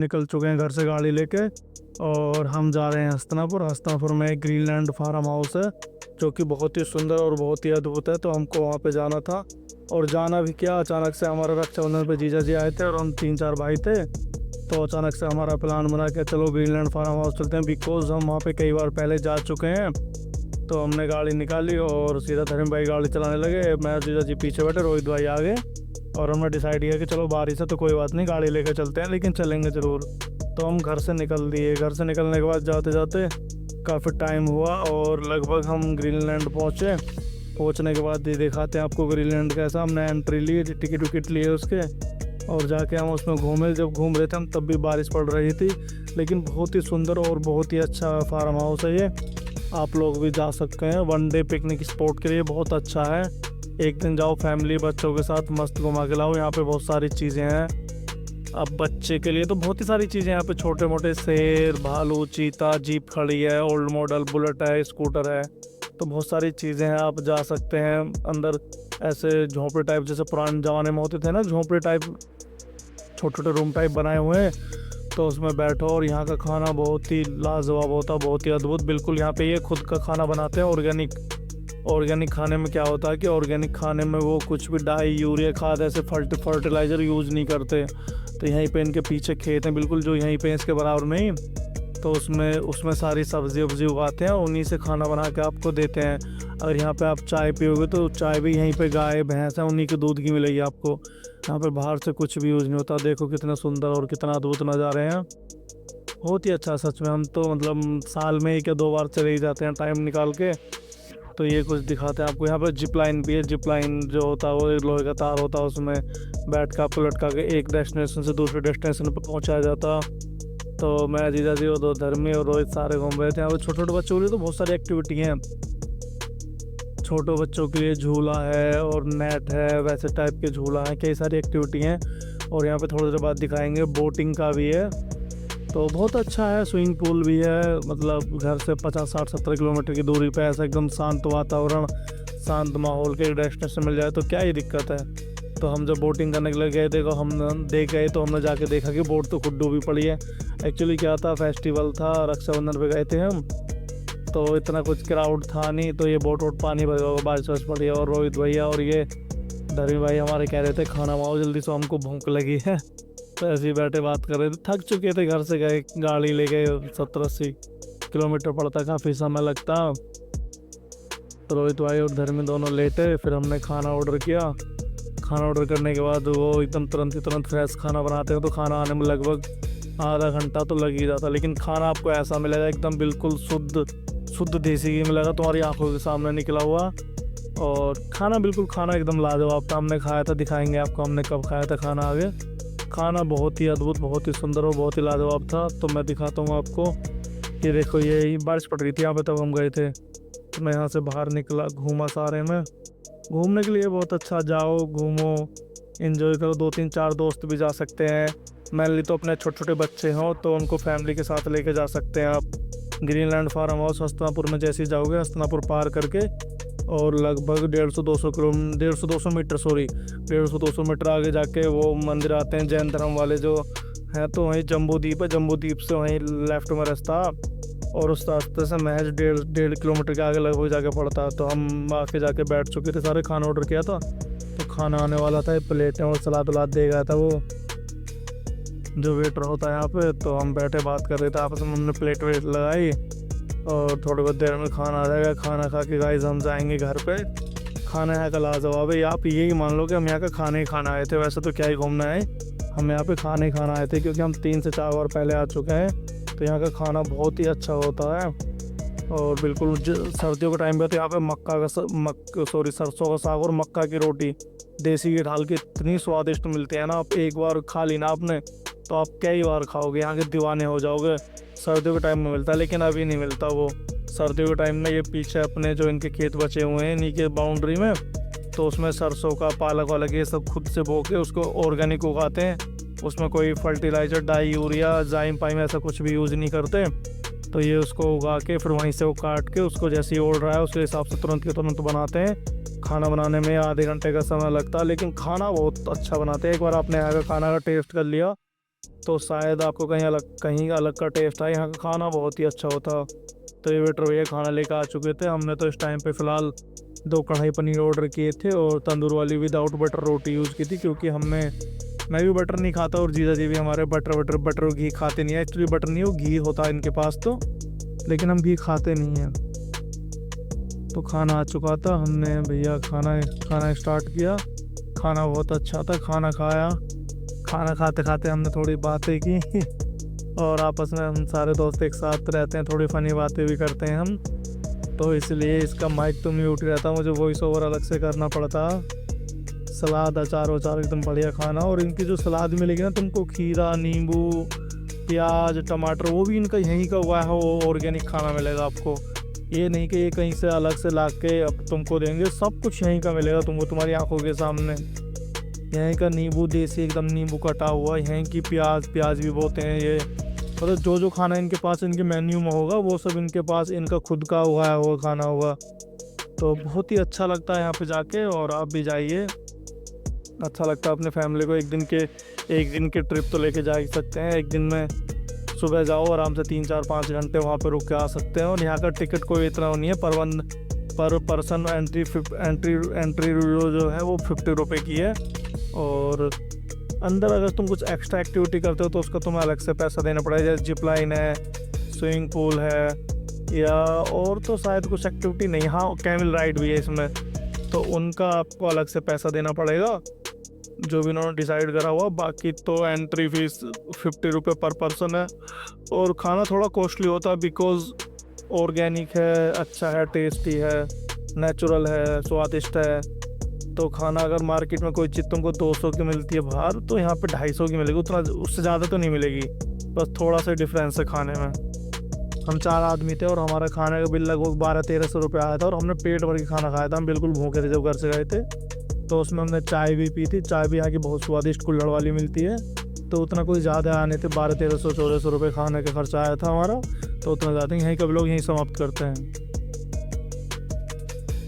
निकल चुके हैं घर से गाड़ी लेके और हम जा रहे हैं हस्तिनापुर। हस्तिनापुर में एक ग्रीनलैंड फार्म हाउस है जो कि बहुत ही सुंदर और बहुत ही अद्भुत है। तो हमको वहाँ पे जाना था और जाना भी क्या, अचानक से हमारा रक्षाबंधन पे जीजा जी आए थे और हम 3-4 भाई थे। तो अचानक से हमारा प्लान बना के चलो ग्रीनलैंड फार्म हाउस चलते हैं, बिकॉज हम वहाँ पे कई बार पहले जा चुके हैं। तो हमने गाड़ी निकाली और सीधा धर्म भाई गाड़ी चलाने लगे, मैं जीजा जी पीछे बैठे, रोहित भाई आगे। और हमने डिसाइड किया कि चलो बारिश है तो कोई बात नहीं, गाड़ी लेकर चलते हैं, लेकिन चलेंगे ज़रूर। तो हम घर से निकल दिए। घर से निकलने के बाद जाते जाते काफ़ी टाइम हुआ और लगभग हम ग्रीनलैंड पहुँचे। पहुँचने के बाद ये दिखाते हैं आपको ग्रीनलैंड कैसा। हमने एंट्री ली, टिकट विकट लिए उसके और जाके हम उसमें घूमे। जब घूम रहे थे हम तब भी बारिश पड़ रही थी, लेकिन बहुत ही सुंदर और बहुत ही अच्छा फार्म हाउस है ये। आप लोग भी जा सकते हैं, वन डे पिकनिक स्पॉट के लिए बहुत अच्छा है। एक दिन जाओ फैमिली बच्चों के साथ, मस्त घुमा के लाओ। यहाँ पे बहुत सारी चीज़ें हैं। अब बच्चे के लिए तो बहुत ही सारी चीज़ें यहाँ पे, छोटे मोटे शेर, भालू, चीता, जीप खड़ी है, ओल्ड मॉडल बुलेट है, स्कूटर है। तो बहुत सारी चीज़ें हैं, आप जा सकते हैं। अंदर ऐसे झोंपड़े टाइप जैसे पुराने ज़माने में होते थे ना, झोंपड़े टाइप छोटे छोटे रूम टाइप बनाए हुए हैं। तो उसमें बैठो और यहाँ का खाना बहुत ही लाजवाब होता है, बहुत ही अद्भुत। बिल्कुल यहाँ पे ये खुद का खाना बनाते हैं, ऑर्गेनिक। ऑर्गेनिक खाने में क्या होता है कि ऑर्गेनिक खाने में वो कुछ भी डाई, यूरिया, खाद, ऐसे फर्टिलाइज़र यूज़ नहीं करते। तो यहीं पे इनके पीछे खेत हैं बिल्कुल, जो यहीं पे इसके बराबर में ही। तो उसमें सारी सब्जी वब्जी उगाते हैं और उन्हीं से खाना बना के आपको देते हैं। अगर यहाँ पे आप चाय पियोगे तो चाय भी यहीं पे गाय भैंस है उन्हीं के दूध की मिलेगी आपको। यहाँ पे बाहर से कुछ भी यूज़ नहीं होता। देखो कितना सुंदर और कितना अद्भुत नज़ारे हैं, बहुत ही अच्छा। सच में हम तो मतलब साल में 1 या 2 बार चले ही जाते हैं टाइम निकाल के। तो ये कुछ दिखाते हैं आपको। यहाँ पे जिप लाइन भी है। जिप लाइन जो होता है वो एक लोहे का तार होता है, उसमें बैठ के आपको लटका के एक डेस्टिनेशन से दूसरे डेस्टिनेशन पर पहुँचाया जाता। तो मैं, जीजा जी और 2 धर्मी और रोहित सारे घूम रहे थे। यहाँ पे छोटे छोटे बच्चों के लिए तो बहुत सारी एक्टिविटी हैं। छोटे बच्चों के लिए झूला है और नेट है, वैसे टाइप के झूला है, कई सारी एक्टिविटी हैं। और यहाँ पे थोड़ी देर बाद दिखाएंगे, बोटिंग का भी है। तो बहुत अच्छा है। स्विमिंग पूल भी है, मतलब घर से 50, 60, 70 किलोमीटर की दूरी पे ऐसा एकदम शांत वातावरण, शांत माहौल के डेस्टिनेशन मिल जाए तो क्या ही दिक्कत है। तो हम जब बोटिंग करने के लिए गए थे, हम देख गए तो हमने जाके देखा कि बोट तो खुद डूबी पड़ी है। एक्चुअली क्या था, फेस्टिवल था, रक्षाबंधन पे गए थे हम, तो इतना कुछ क्राउड था नहीं। तो ये बोट वोट पानी भर गया, बारिश वारिश पड़ी है। और रोहित भैया और ये धर्मी भाई हमारे कह रहे थे खाना बनाओ जल्दी से, हमको भूख लगी है। तो ऐसे ही बैठे बात कर रहे थे, थक चुके थे, घर से गए, गाड़ी ले गए, 70-80 किलोमीटर पड़ता, काफ़ी समय लगता। तो रोहित भाई और धर्मी दोनों लेटे, फिर हमने खाना ऑर्डर किया। खाना ऑर्डर करने के बाद वो एकदम तुरंत फ्रेश खाना बनाते हैं, तो खाना आने में लगभग आधा घंटा तो लग ही जाता। लेकिन खाना आपको ऐसा मिलेगा एकदम बिल्कुल शुद्ध देसी घी मिलेगा, तुम्हारी आंखों के सामने निकला हुआ। और खाना बिल्कुल, खाना एकदम लाजवाब था। हमने खाया था, दिखाएंगे आपको हमने कब खाया था खाना आगे। खाना बहुत ही अद्भुत, बहुत ही सुंदर और बहुत ही लाजवाब था। तो मैं दिखाता हूँ आपको। ये देखो, ये बारिश पड़ रही थी यहाँ पे तब हम गए थे। तो मैं यहाँ से बाहर निकला, घूमा सारे में। घूमने के लिए बहुत अच्छा, जाओ घूमो, एंजॉय करो। 2-3-4 दोस्त भी जा सकते हैं। मेनली तो अपने छोटे छोटे बच्चे हों तो उनको फैमिली के साथ लेके जा सकते हैं आप। ग्रीनलैंड फार्म हाउस हस्तिनापुर में जैसे ही जाओगे, हस्तिनापुर पार करके और लगभग 150-200 मीटर 150-200 मीटर आगे जाके वो मंदिर आते हैं जैन धर्म वाले जो हैं। तो वहीं जम्बू द्वीप है, जम्बू द्वीप से वहीं लेफ्ट में रास्ता, और उस रास्ते से महज 1.5 किलोमीटर के आगे लगभग जाके पड़ता। तो हम आके जाके बैठ चुके थे सारे, खाना ऑर्डर किया था। तो खाना आने वाला था, प्लेटें और सलाद वलाद दे गया था वो जो वेटर होता है यहाँ पे। तो हम बैठे बात कर रहे थे आपस में, हमने प्लेट वेट लगाई और थोड़ी बहुत देर में खाना आ जाएगा। खाना खा के गाइस हम जाएंगे घर पे। खाना यहाँ का लाजवाब है। आप यही मान लो कि हम यहाँ का खाना ही खाना आए थे, वैसे तो क्या ही घूमना है, हम यहाँ पे खाना ही खाना आए थे, क्योंकि हम 3 से 4 बार पहले आ चुके हैं। तो यहाँ का खाना बहुत ही अच्छा होता है। और बिल्कुल सर्दियों के टाइम पे तो यहाँ पे सरसों का साग और मक्का की रोटी देसी घी डाल के इतनी स्वादिष्ट मिलती है ना। आप एक बार खा ली ना आपने तो आप कई बार खाओगे, यहाँ के दीवाने हो जाओगे। सर्दियों के टाइम में मिलता है, लेकिन अभी नहीं मिलता वो। सर्दियों के टाइम में ये पीछे अपने जो इनके खेत बचे हुए हैं नीचे बाउंड्री में, तो उसमें सरसों का, पालक वालक ये सब खुद से बो के उसको ऑर्गेनिक उगाते हैं। उसमें कोई फर्टिलाइज़र, डाई, यूरिया, जाइम पाइम ऐसा कुछ भी यूज़ नहीं करते। तो ये उसको उगा के फिर वहीं से वो काट के उसको जैसे ही ओढ़ रहा है उसके हिसाब से तुरंत के तुरंत बनाते हैं। खाना बनाने में आधे घंटे का समय लगता है, लेकिन खाना बहुत अच्छा बनाते हैं। एक बार आपने यहाँ का खाना का टेस्ट कर लिया तो शायद आपको कहीं अलग का टेस्ट आए। यहाँ का खाना बहुत ही अच्छा होता। तो ये वेटर भैया खाना लेकर आ चुके थे। हमने तो इस टाइम पे फ़िलहाल 2 कढ़ाई पनीर ऑर्डर किए थे और तंदूर वाली विदाउट बटर रोटी यूज़ की थी, क्योंकि मैं भी बटर नहीं खाता और जीजा जी भी हमारे बटर और घी खाते नहीं है। एक्चुअली बटर नहीं, वो घी होता है इनके पास तो, लेकिन हम घी खाते नहीं हैं। तो खाना आ चुका था, हमने भैया खाना स्टार्ट किया। खाना बहुत अच्छा था, खाना खाया। खाना खाते खाते हमने थोड़ी बातें की और आपस में हम सारे दोस्त एक साथ रहते हैं, थोड़ी फ़नी बातें भी करते हैं हम। तो इसलिए इसका माइक तो म्यूट रहता, मुझे वॉइस ओवर अलग से करना पड़ता। सलाद अचार वचार एकदम बढ़िया खाना। और इनकी जो सलाद मिलेगी ना तुमको, खीरा, नींबू, प्याज, टमाटर, वो भी इनका यहीं का हुआ है, वो ऑर्गेनिक खाना मिलेगा आपको। ये नहीं कि ये कहीं से अलग से ला के अब तुमको देंगे, सब कुछ यहीं का मिलेगा तुमको तुम्हारी आंखों के सामने। यहीं का नींबू देसी एकदम नींबू कटा हुआ, यहीं की प्याज भी बोते हैं ये। मतलब जो खाना इनके पास इनके मेन्यू में होगा वो सब इनके पास इनका खुद का हुआ है वो खाना होगा। तो बहुत ही अच्छा लगता है यहाँ पे जाके, और आप भी जाइए, अच्छा लगता है। अपने फैमिली को एक दिन के ट्रिप तो लेके जा ही सकते हैं। एक दिन में सुबह जाओ आराम से 3 4 5 घंटे वहाँ पे रुक के आ सकते हैं। और यहाँ का टिकट कोई इतना नहीं है, पर पर्सन एंट्री जो है वो 50 रुपये की है। और अंदर अगर तुम कुछ एक्स्ट्रा एक्टिविटी करते हो तो उसका तुम्हें अलग से पैसा देना पड़ेगा, जैसे जिप लाइन है, स्विमिंग पूल है, या और तो शायद कुछ एक्टिविटी नहीं। हाँ, कैमल राइड भी है इसमें, तो उनका आपको अलग से पैसा देना पड़ेगा, जो भी उन्होंने डिसाइड करा हुआ। बाकी तो एंट्री फीस 50 रुपये पर पर्सन है। और खाना थोड़ा कॉस्टली होता है, बिकॉज ऑर्गेनिक है, अच्छा है, टेस्टी है, नेचुरल है, स्वादिष्ट है। तो खाना अगर मार्केट में कोई चीज़ तुमको 200 की मिलती है बाहर, तो यहाँ पे 250 की मिलेगी। उतना उससे ज़्यादा तो नहीं मिलेगी, बस थोड़ा सा डिफरेंस है खाने में। हम 4 आदमी थे और हमारा खाने का बिल लगभग 1200-1300 रुपये आया था। और हमने पेट भर के खाना खाया था, हम बिल्कुल भूखे थे जब घर से गए थे। तो उसमें हमने चाय भी पी थी। चाय भी यहाँ की बहुत स्वादिष्ट कुल्हड़ वाली मिलती है। तो उतना कोई ज़्यादा आने थे, 1200-1300-1400 रुपये खाने का खर्चा आया था हमारा। तो उतना ज़्यादा यहीं के लोग यहीं समाप्त करते हैं।